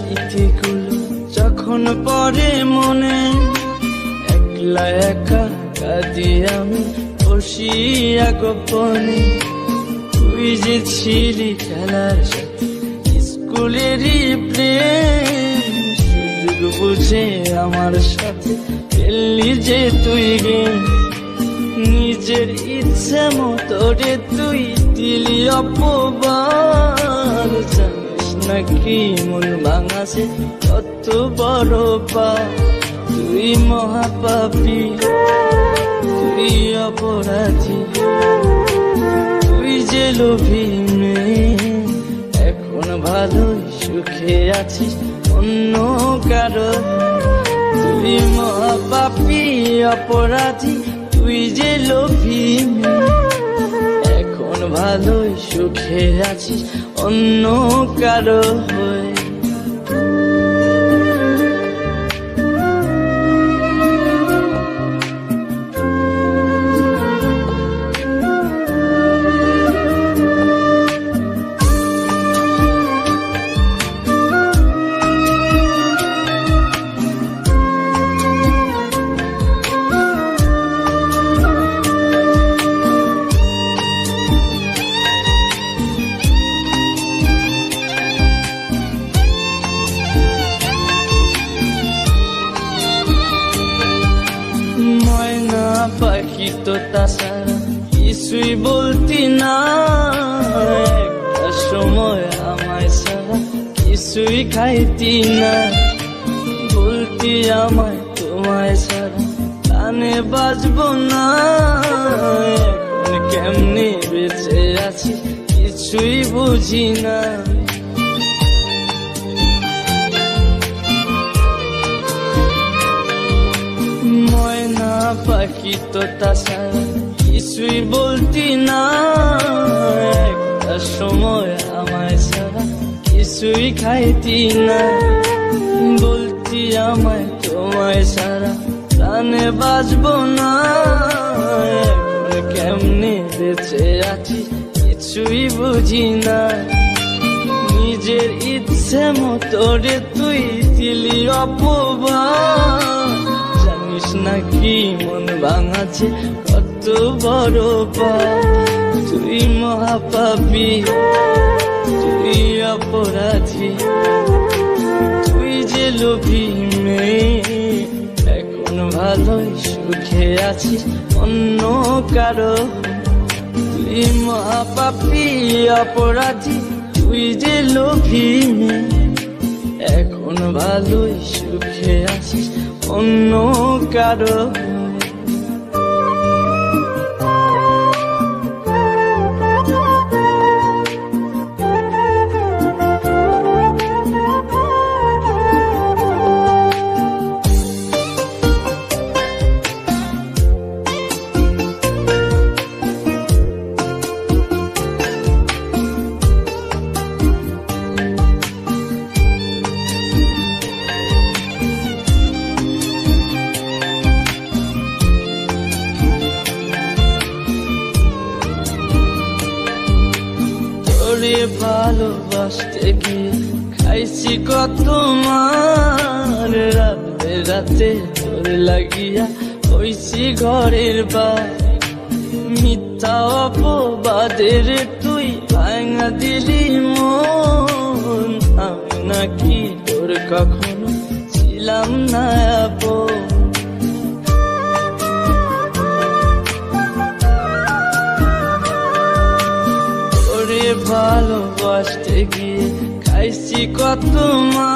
স্মৃতিগুলো যখন পরে মনে, একলা একা কাঁদি আমি বসিয়া গোপনে। তুই যে ছিলি খেলার সাথে স্কুলেরই প্রেম, সুযোগ বুঝে আমার সাথে খেললি যে তুই গেম। নিজের ইচ্ছে মতো রে তুই দিলি অপবার, জানিস নাকি মন ভাঙাছে কত বড় পা। তুই মহাপাপী, তুই অপরাধী, তুই যে লোভী মেয়ে, এখন ভালোই সুখে আছিস অন্য কারো। তুই মহাপাপী অপরাধী, তুই যে লোভী মেয়ে, এখন ভালোই সুখে আছিস অন্য কারো হয়ে। পাখি তো তাছাড়া কিছুই বলতি না, একটা সময় আমায় ছাড়া কিছুই খাইতি না। বলতি আমায় তোমায় ছাড়া কানে বাজবো না, এখন কেমনে বেঁচে আছি কিছুই বুঝি না। পাখি তো তাছাড়া কিছুই বলতি না, একটা সময় আমায় ছাড়া কিছুই খাইতি না। বলতি আমায় তোমায় ছাড়া প্রাণে বাজবো না, এখন কেমনে বেঁচে আছি কিছুই বুঝি না। নিজের ইচ্ছে মতো রে তুই দিলি অপবাদ, জানিস নাকি মন ভাঙাছে কত বড় পাপ। তুই মহাপাপী, তুই অপরাধী, তুই যে লোভী মেয়ে, এখন ভালোই সুখে আছিস অন্য কারো। তুই মহাপাপী অপরাধী, তুই যে লোভী মেয়ে, এখন ভালোই সুখে আছিস অন্য কারো। ভালোবাসতে গিয়ে খাইছি কত মার, রাতে রাতে তোর লাগিয়া হইছি ঘরের বার। মিথ্যা অপবাদের তুই ভাঙা দিলি মন, আমি নাকি তোর কখনো ছিলাম না আপন। ভালোবাসতে গিয়ে খাইছি কত মা,